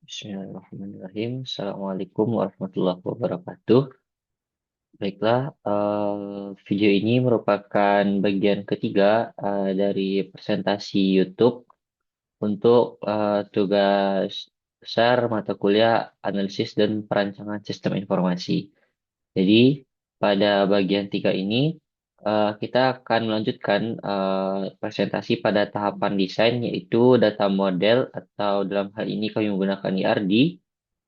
Bismillahirrahmanirrahim. Assalamualaikum warahmatullahi wabarakatuh. Baiklah, video ini merupakan bagian ketiga dari presentasi YouTube untuk tugas besar mata kuliah analisis dan perancangan sistem informasi. Jadi, pada bagian tiga ini, kita akan melanjutkan presentasi pada tahapan desain, yaitu data model, atau dalam hal ini kami menggunakan ERD,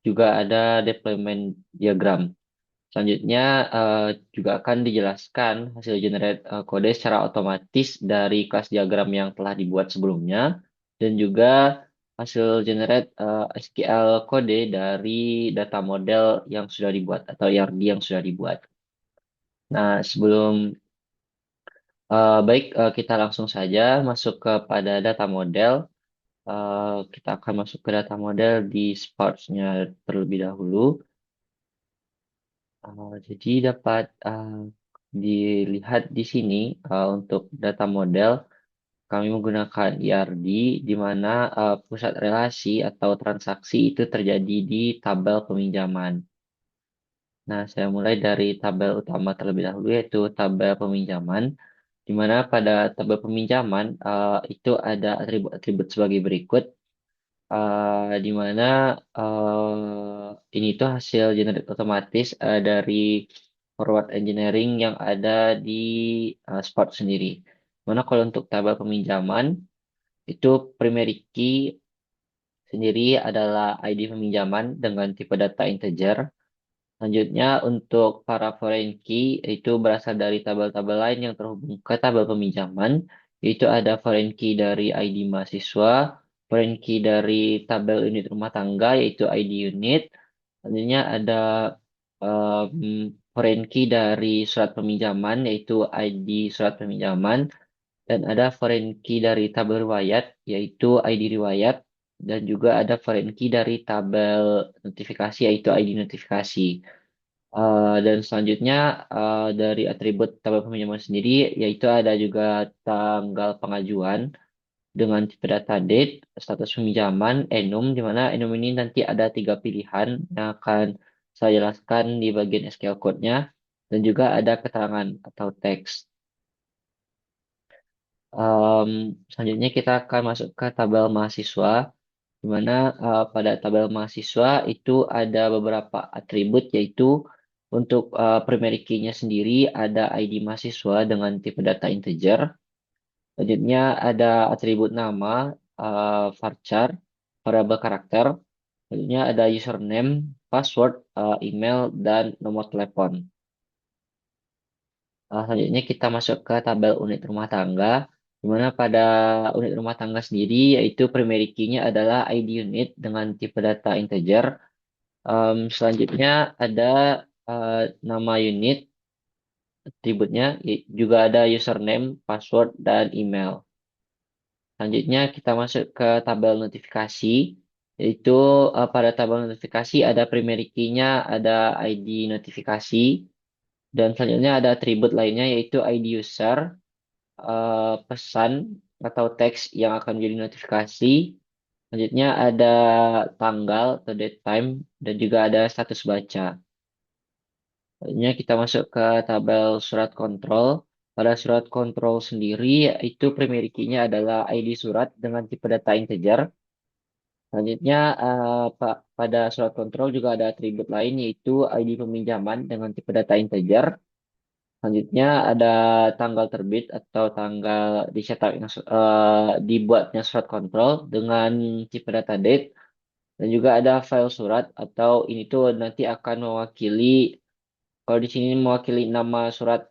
juga ada deployment diagram. Selanjutnya, juga akan dijelaskan hasil generate kode secara otomatis dari kelas diagram yang telah dibuat sebelumnya, dan juga hasil generate SQL kode dari data model yang sudah dibuat atau ERD yang sudah dibuat. Nah, baik, kita langsung saja masuk kepada data model. Kita akan masuk ke data model di Sparks-nya terlebih dahulu. Jadi dapat dilihat di sini untuk data model kami menggunakan ERD di mana pusat relasi atau transaksi itu terjadi di tabel peminjaman. Nah, saya mulai dari tabel utama terlebih dahulu, yaitu tabel peminjaman, di mana pada tabel peminjaman itu ada atribut-atribut sebagai berikut, di mana ini tuh hasil generate otomatis dari forward engineering yang ada di Spot sendiri. Mana kalau untuk tabel peminjaman, itu primary key sendiri adalah ID peminjaman dengan tipe data integer. Selanjutnya, untuk para foreign key, itu berasal dari tabel-tabel lain yang terhubung ke tabel peminjaman, yaitu ada foreign key dari ID mahasiswa, foreign key dari tabel unit rumah tangga, yaitu ID unit. Selanjutnya ada foreign key dari surat peminjaman, yaitu ID surat peminjaman, dan ada foreign key dari tabel riwayat, yaitu ID riwayat, dan juga ada foreign key dari tabel notifikasi, yaitu ID notifikasi. Dan selanjutnya dari atribut tabel peminjaman sendiri, yaitu ada juga tanggal pengajuan dengan tipe data date, status peminjaman, enum, di mana enum ini nanti ada tiga pilihan yang akan saya jelaskan di bagian SQL code-nya, dan juga ada keterangan atau teks. Selanjutnya kita akan masuk ke tabel mahasiswa, di mana pada tabel mahasiswa itu ada beberapa atribut, yaitu untuk primary key-nya sendiri ada ID mahasiswa dengan tipe data integer. Selanjutnya ada atribut nama, varchar, variabel karakter. Selanjutnya ada username, password, email, dan nomor telepon. Selanjutnya kita masuk ke tabel unit rumah tangga, di mana pada unit rumah tangga sendiri yaitu primary key-nya adalah ID unit dengan tipe data integer. Selanjutnya ada nama unit, atributnya juga ada username, password, dan email. Selanjutnya kita masuk ke tabel notifikasi, yaitu pada tabel notifikasi ada primary key-nya, ada ID notifikasi, dan selanjutnya ada atribut lainnya yaitu ID user, pesan atau teks yang akan menjadi notifikasi. Selanjutnya ada tanggal atau date time dan juga ada status baca. Selanjutnya kita masuk ke tabel surat kontrol. Pada surat kontrol sendiri itu primary key-nya adalah ID surat dengan tipe data integer. Selanjutnya pada surat kontrol juga ada atribut lain yaitu ID peminjaman dengan tipe data integer. Selanjutnya ada tanggal terbit atau tanggal dicetaknya dibuatnya surat kontrol dengan tipe data date, dan juga ada file surat atau ini tuh nanti akan mewakili, kalau di sini mewakili nama surat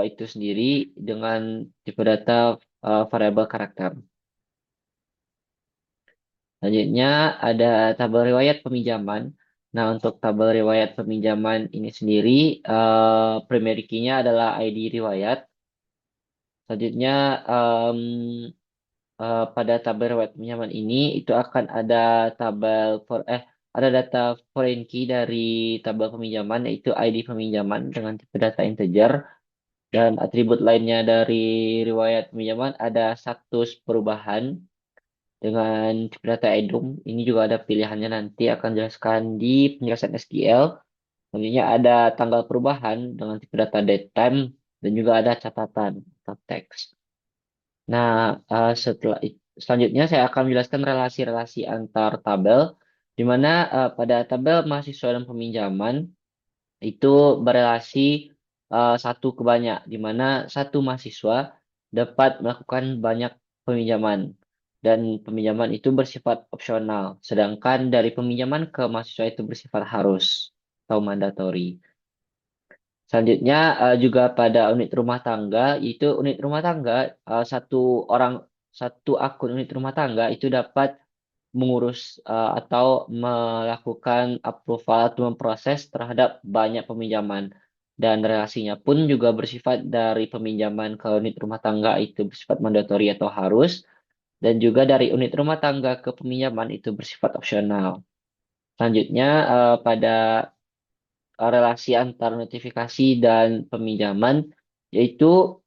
itu sendiri dengan tipe data variabel karakter. Selanjutnya ada tabel riwayat peminjaman. Nah, untuk tabel riwayat peminjaman ini sendiri, primary key-nya adalah ID riwayat. Selanjutnya, pada tabel riwayat peminjaman ini itu akan ada ada data foreign key dari tabel peminjaman, yaitu ID peminjaman dengan tipe data integer, dan atribut lainnya dari riwayat peminjaman ada status perubahan, dengan tipe data EDUM. Ini juga ada pilihannya, nanti akan jelaskan di penjelasan SQL. Selanjutnya ada tanggal perubahan dengan tipe data datetime dan juga ada catatan atau teks. Nah, selanjutnya saya akan menjelaskan relasi-relasi antar tabel, di mana pada tabel mahasiswa dan peminjaman itu berelasi satu ke banyak, di mana satu mahasiswa dapat melakukan banyak peminjaman dan peminjaman itu bersifat opsional, sedangkan dari peminjaman ke mahasiswa itu bersifat harus atau mandatori. Selanjutnya juga pada unit rumah tangga, itu unit rumah tangga satu orang satu akun unit rumah tangga itu dapat mengurus atau melakukan approval atau memproses terhadap banyak peminjaman, dan relasinya pun juga bersifat dari peminjaman ke unit rumah tangga itu bersifat mandatori atau harus, dan juga dari unit rumah tangga ke peminjaman itu bersifat opsional. Selanjutnya pada relasi antar notifikasi dan peminjaman, yaitu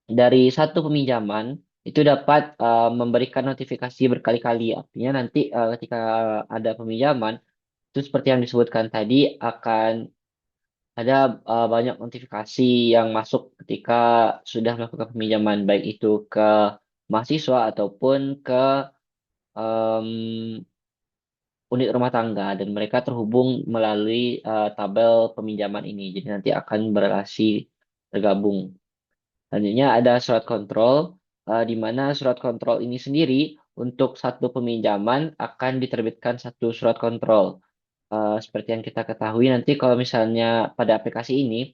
dari satu peminjaman itu dapat memberikan notifikasi berkali-kali. Artinya nanti ketika ada peminjaman, itu seperti yang disebutkan tadi, akan ada banyak notifikasi yang masuk ketika sudah melakukan peminjaman, baik itu ke mahasiswa ataupun ke em, unit rumah tangga, dan mereka terhubung melalui tabel peminjaman ini. Jadi nanti akan berelasi tergabung. Selanjutnya ada surat kontrol, di mana surat kontrol ini sendiri untuk satu peminjaman akan diterbitkan satu surat kontrol. Seperti yang kita ketahui nanti kalau misalnya pada aplikasi ini,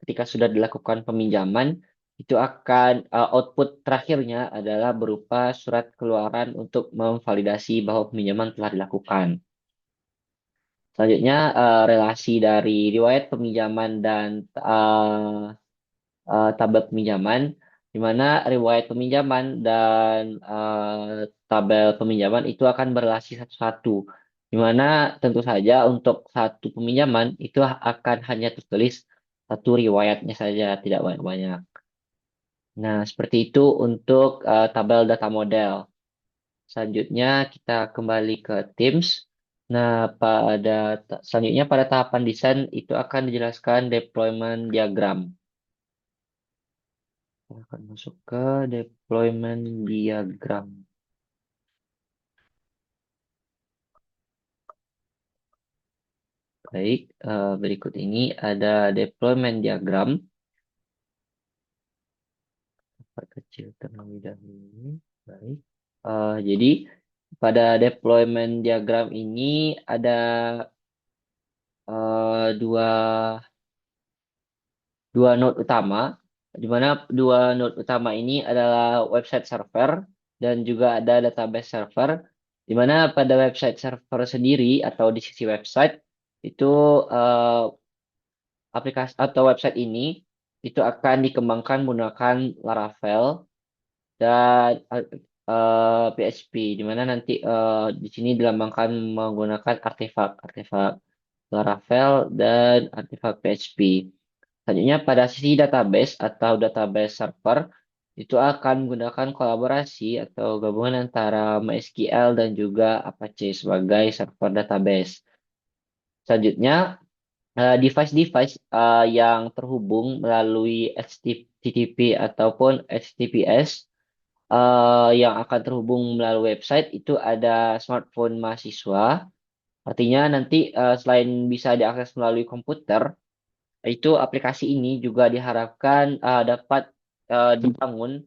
ketika sudah dilakukan peminjaman, itu akan output terakhirnya adalah berupa surat keluaran untuk memvalidasi bahwa peminjaman telah dilakukan. Selanjutnya relasi dari riwayat peminjaman dan tabel peminjaman, di mana riwayat peminjaman dan tabel peminjaman itu akan berrelasi satu-satu, di mana tentu saja untuk satu peminjaman itu akan hanya tertulis satu riwayatnya saja, tidak banyak-banyak. Nah, seperti itu untuk tabel data model. Selanjutnya kita kembali ke Teams. Nah, selanjutnya pada tahapan desain itu akan dijelaskan deployment diagram. Kita akan masuk ke deployment diagram. Baik, berikut ini ada deployment diagram. Perkecil terlebih dahulu. Baik. Jadi pada deployment diagram ini ada dua dua node utama, di mana dua node utama ini adalah website server dan juga ada database server, di mana pada website server sendiri atau di sisi website itu eh, aplikasi atau website ini itu akan dikembangkan menggunakan Laravel dan PHP, di mana nanti di sini dilambangkan menggunakan artefak Laravel dan artefak PHP. Selanjutnya pada sisi database atau database server itu akan menggunakan kolaborasi atau gabungan antara MySQL dan juga Apache sebagai server database. Selanjutnya device-device yang terhubung melalui HTTP ataupun HTTPS yang akan terhubung melalui website itu ada smartphone mahasiswa. Artinya nanti selain bisa diakses melalui komputer, itu aplikasi ini juga diharapkan dapat dibangun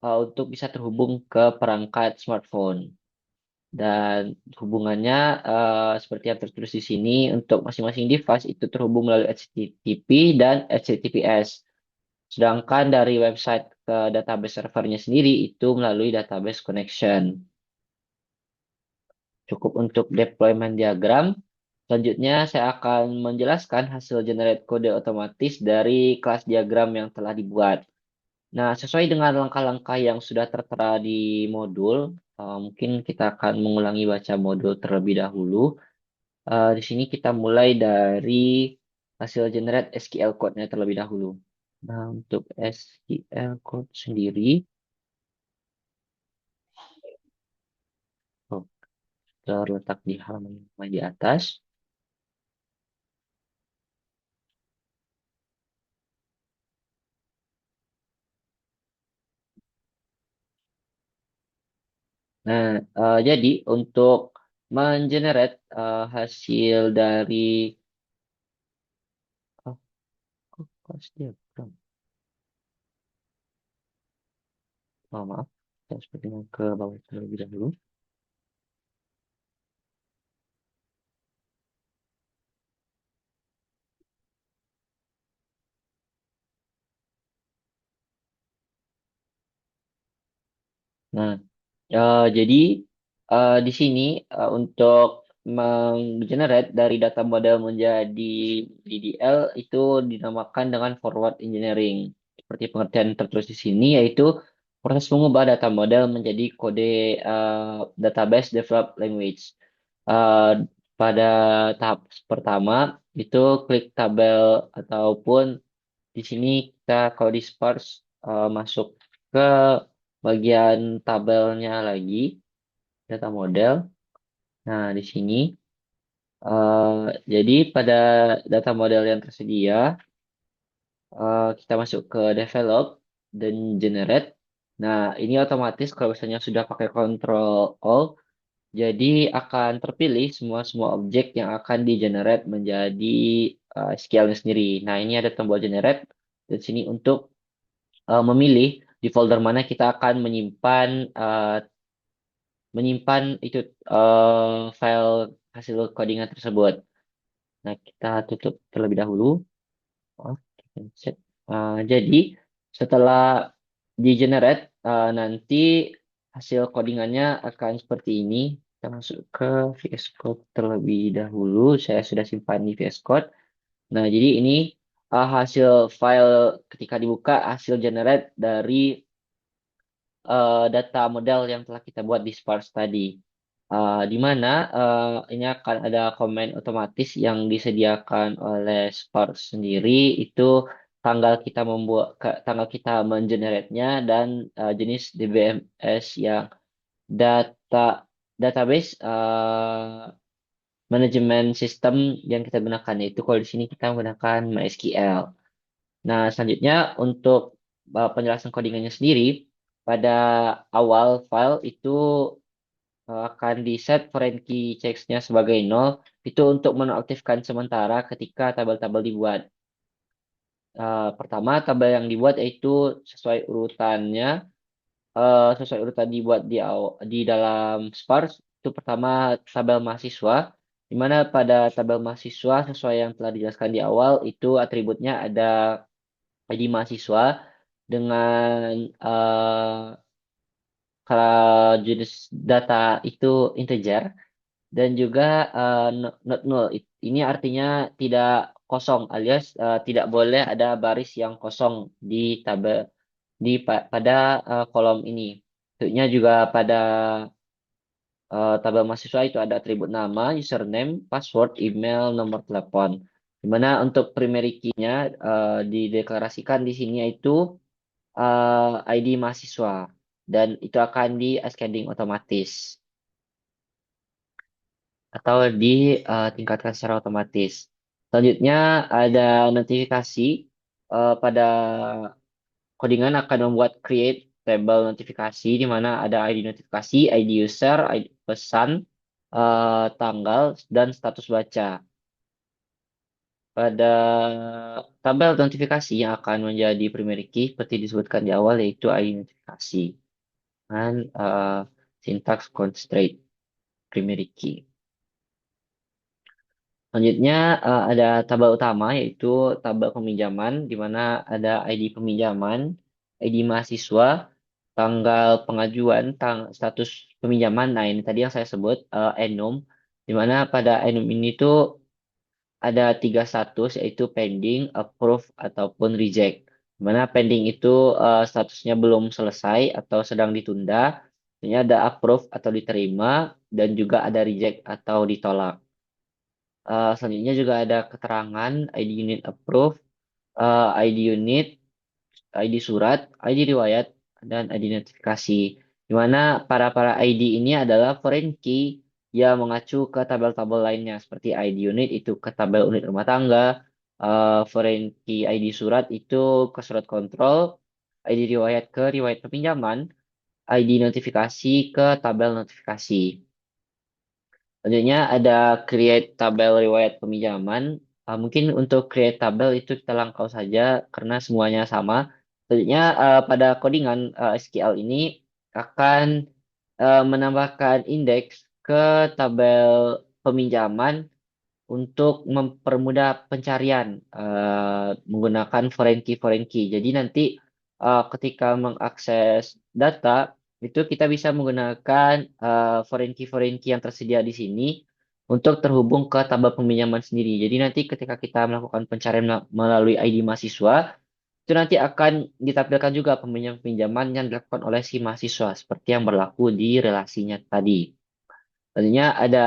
untuk bisa terhubung ke perangkat smartphone. Dan hubungannya seperti yang tertulis di sini, untuk masing-masing device itu terhubung melalui HTTP dan HTTPS. Sedangkan dari website ke database servernya sendiri itu melalui database connection. Cukup untuk deployment diagram. Selanjutnya saya akan menjelaskan hasil generate kode otomatis dari kelas diagram yang telah dibuat. Nah, sesuai dengan langkah-langkah yang sudah tertera di modul, mungkin kita akan mengulangi baca modul terlebih dahulu. Di sini kita mulai dari hasil generate SQL code-nya terlebih dahulu. Nah, untuk SQL code sendiri, terletak di halaman yang di atas. Nah, jadi untuk mengenerate hasil dari oh, kelas diagram. Oh, maaf, saya sepertinya ke bawah terlebih dahulu. Nah, jadi di sini untuk menggenerate dari data model menjadi DDL itu dinamakan dengan forward engineering. Seperti pengertian tertulis di sini yaitu proses mengubah data model menjadi kode database develop language. Eh, pada tahap pertama itu klik tabel ataupun di sini kita kalau di sparse masuk ke bagian tabelnya lagi, data model. Nah, di sini jadi pada data model yang tersedia, kita masuk ke develop dan generate. Nah, ini otomatis kalau misalnya sudah pakai control all, jadi akan terpilih semua objek yang akan di generate menjadi scale sendiri. Nah, ini ada tombol generate di sini untuk memilih di folder mana kita akan menyimpan itu file hasil codingan tersebut. Nah, kita tutup terlebih dahulu. Oh, set. Jadi setelah di generate nanti hasil codingannya akan seperti ini. Kita masuk ke VS Code terlebih dahulu. Saya sudah simpan di VS Code. Nah, jadi ini hasil file ketika dibuka hasil generate dari data model yang telah kita buat di Sparse tadi. Di mana ini akan ada komen otomatis yang disediakan oleh Sparse sendiri itu tanggal kita mengenerate-nya dan jenis DBMS yang data database manajemen sistem yang kita gunakan yaitu kalau di sini kita menggunakan MySQL. Nah, selanjutnya untuk penjelasan codingannya sendiri pada awal file itu akan di set foreign key checks-nya sebagai nol itu untuk menonaktifkan sementara ketika tabel-tabel dibuat. Pertama, tabel yang dibuat yaitu sesuai urutannya, sesuai urutan dibuat di dalam Sparse. Itu pertama tabel mahasiswa, di mana pada tabel mahasiswa sesuai yang telah dijelaskan di awal itu atributnya ada ID mahasiswa dengan kalau jenis data itu integer dan juga not null. Ini artinya tidak kosong alias tidak boleh ada baris yang kosong di tabel pada kolom ini. Tentunya juga pada tabel mahasiswa itu ada atribut nama, username, password, email, nomor telepon. Dimana untuk primary key-nya dideklarasikan di sini yaitu ID mahasiswa dan itu akan di scanning otomatis atau ditingkatkan secara otomatis. Selanjutnya ada notifikasi pada codingan akan membuat create table notifikasi di mana ada ID notifikasi, ID user, ID pesan, tanggal, dan status baca. Pada tabel notifikasi yang akan menjadi primary key seperti disebutkan di awal yaitu ID notifikasi dengan syntax constraint primary key. Selanjutnya ada tabel utama yaitu tabel peminjaman di mana ada ID peminjaman, ID mahasiswa, tanggal pengajuan, status peminjaman. Nah, ini tadi yang saya sebut enum di mana pada enum ini tuh ada tiga status yaitu pending, approve ataupun reject. Di mana pending itu statusnya belum selesai atau sedang ditunda. Ini ada approve atau diterima dan juga ada reject atau ditolak. Selanjutnya juga ada keterangan ID unit approve, ID unit, ID surat, ID riwayat, dan ID notifikasi. Di mana para-para ID ini adalah foreign key yang mengacu ke tabel-tabel lainnya seperti ID unit itu ke tabel unit rumah tangga, foreign key ID surat itu ke surat kontrol, ID riwayat ke riwayat peminjaman, ID notifikasi ke tabel notifikasi. Selanjutnya ada create tabel riwayat peminjaman. Mungkin untuk create tabel itu kita langkau saja karena semuanya sama. Selanjutnya pada codingan SQL ini akan menambahkan indeks ke tabel peminjaman untuk mempermudah pencarian menggunakan foreign key. Jadi nanti ketika mengakses data itu kita bisa menggunakan foreign key yang tersedia di sini untuk terhubung ke tabel peminjaman sendiri. Jadi nanti ketika kita melakukan pencarian melalui ID mahasiswa itu nanti akan ditampilkan juga peminjam-peminjaman yang dilakukan oleh si mahasiswa seperti yang berlaku di relasinya tadi. Tadinya ada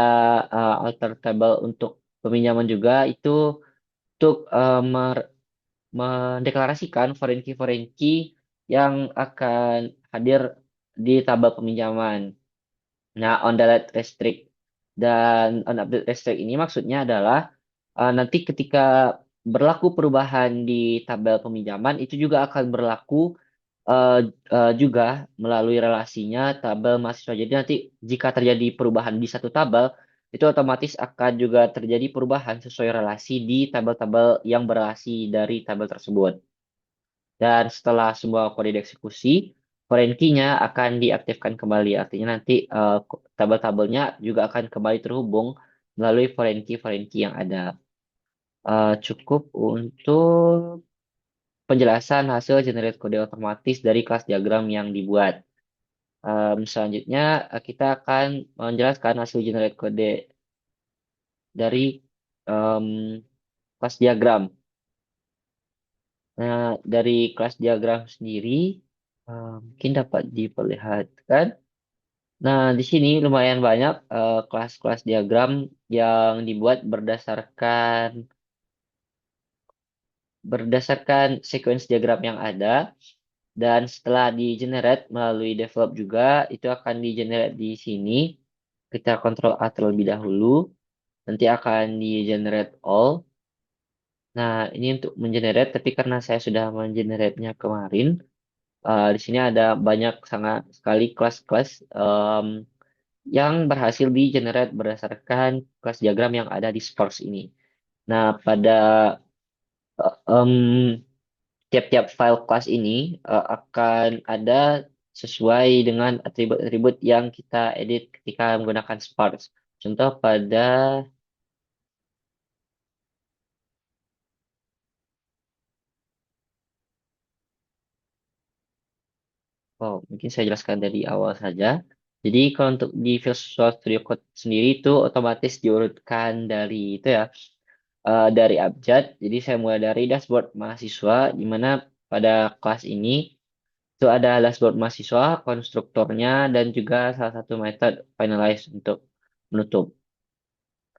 alter table untuk peminjaman juga itu untuk mendeklarasikan foreign key yang akan hadir di tabel peminjaman. Nah, on delete restrict dan on update restrict ini maksudnya adalah nanti ketika berlaku perubahan di tabel peminjaman itu juga akan berlaku eh, juga melalui relasinya tabel mahasiswa. Jadi nanti jika terjadi perubahan di satu tabel, itu otomatis akan juga terjadi perubahan sesuai relasi di tabel-tabel yang berelasi dari tabel tersebut. Dan setelah semua kode dieksekusi, foreign key-nya akan diaktifkan kembali. Artinya nanti tabel-tabelnya juga akan kembali terhubung melalui foreign key yang ada. Cukup untuk penjelasan hasil generate kode otomatis dari kelas diagram yang dibuat. Selanjutnya kita akan menjelaskan hasil generate kode dari em, kelas diagram. Nah, dari kelas diagram sendiri mungkin dapat diperlihatkan. Nah, di sini lumayan banyak kelas-kelas diagram yang dibuat berdasarkan sequence diagram yang ada. Dan setelah di-generate melalui develop juga, itu akan di-generate di sini. Kita kontrol A terlebih dahulu. Nanti akan di-generate all. Nah, ini untuk mengenerate, tapi karena saya sudah mengenerate-nya kemarin, di sini ada banyak sangat sekali kelas-kelas yang berhasil di-generate berdasarkan kelas diagram yang ada di Sparks ini. Nah, pada em, tiap-tiap file kelas ini akan ada sesuai dengan atribut-atribut yang kita edit ketika menggunakan Sparks. Contoh pada, oh mungkin saya jelaskan dari awal saja. Jadi kalau untuk di Visual Studio Code sendiri itu otomatis diurutkan dari itu ya, dari abjad. Jadi saya mulai dari dashboard mahasiswa, di mana pada kelas ini itu ada dashboard mahasiswa, konstruktornya, dan juga salah satu metode finalize untuk menutup.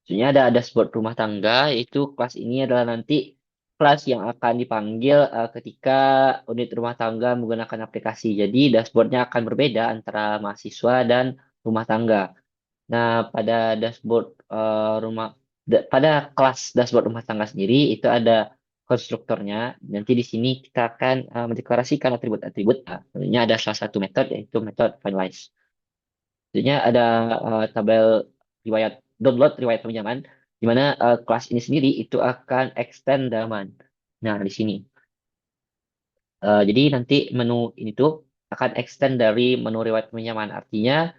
Maksudnya ada dashboard rumah tangga, yaitu kelas ini adalah nanti kelas yang akan dipanggil ketika unit rumah tangga menggunakan aplikasi. Jadi dashboardnya akan berbeda antara mahasiswa dan rumah tangga. Nah, pada dashboard pada kelas dashboard rumah tangga sendiri itu ada konstruktornya. Nanti di sini kita akan mendeklarasikan atribut-atribut. Tentunya ada salah satu metode yaitu metode finalize. Tentunya ada tabel riwayat download riwayat pinjaman di mana kelas ini sendiri itu akan extend dalaman. Nah, di sini. Jadi nanti menu ini tuh akan extend dari menu riwayat pinjaman. Artinya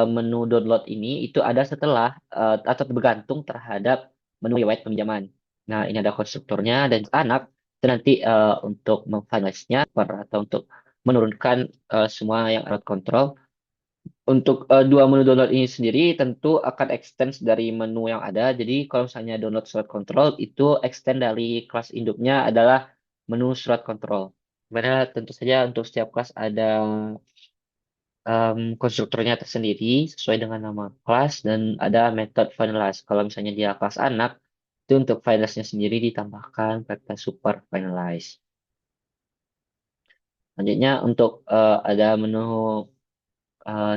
menu download ini itu ada setelah atau bergantung terhadap menu riwayat pinjaman. Nah, ini ada konstruktornya dan anak itu nanti untuk memfinalize-nya atau untuk menurunkan semua yang out control. Untuk dua menu download ini sendiri tentu akan extend dari menu yang ada. Jadi kalau misalnya download surat kontrol itu extend dari kelas induknya adalah menu surat kontrol. Dimana tentu saja untuk setiap kelas ada konstruktornya tersendiri sesuai dengan nama kelas dan ada metode finalize. Kalau misalnya dia kelas anak, itu untuk finalize-nya sendiri ditambahkan kata super finalize. Selanjutnya untuk ada menu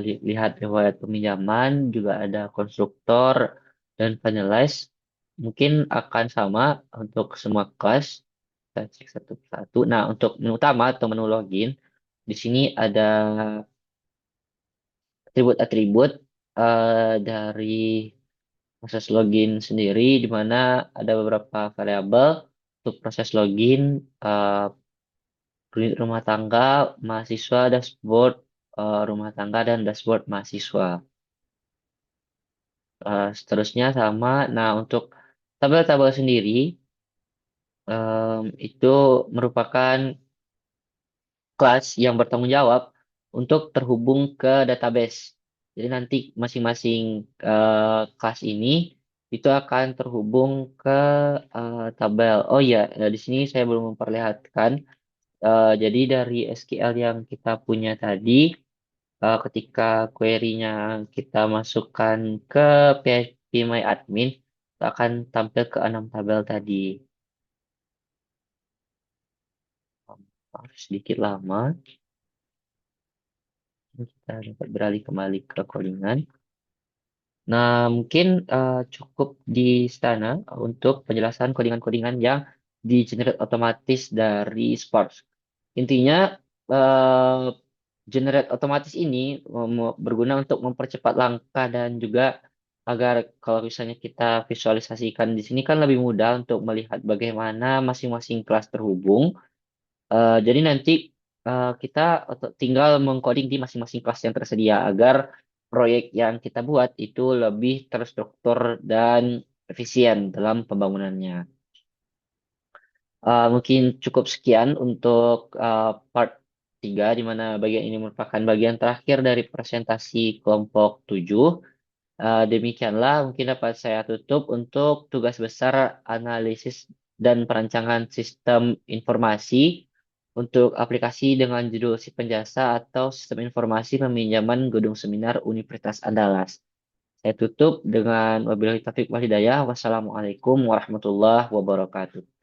lihat riwayat peminjaman, juga ada konstruktor dan finalize. Mungkin akan sama untuk semua kelas. Kita cek satu persatu. Nah, untuk menu utama atau menu login, di sini ada atribut-atribut dari proses login sendiri, di mana ada beberapa variabel untuk proses login, eh, unit rumah tangga, mahasiswa, dashboard rumah tangga, dan dashboard mahasiswa. Seterusnya sama. Nah, untuk tabel-tabel sendiri, itu merupakan kelas yang bertanggung jawab untuk terhubung ke database. Jadi nanti masing-masing kelas ini itu akan terhubung ke tabel. Oh iya, di sini saya belum memperlihatkan. Jadi dari SQL yang kita punya tadi, ketika query-nya kita masukkan ke PHP itu akan tampil ke 6 tabel tadi. Harus sedikit lama, kita dapat beralih kembali ke codingan. Nah, mungkin cukup di sana untuk penjelasan codingan-codingan yang di-generate otomatis dari Spark. Intinya, eh, generate otomatis ini berguna untuk mempercepat langkah dan juga agar kalau misalnya kita visualisasikan di sini kan lebih mudah untuk melihat bagaimana masing-masing kelas terhubung. Jadi nanti kita tinggal mengcoding di masing-masing kelas yang tersedia agar proyek yang kita buat itu lebih terstruktur dan efisien dalam pembangunannya. Mungkin cukup sekian untuk part 3, di mana bagian ini merupakan bagian terakhir dari presentasi kelompok 7. Demikianlah mungkin dapat saya tutup untuk tugas besar analisis dan perancangan sistem informasi untuk aplikasi dengan judul si penjasa atau sistem informasi peminjaman gedung seminar Universitas Andalas. Saya tutup dengan wabillahi taufiq wal hidayah. Wassalamualaikum warahmatullahi wabarakatuh.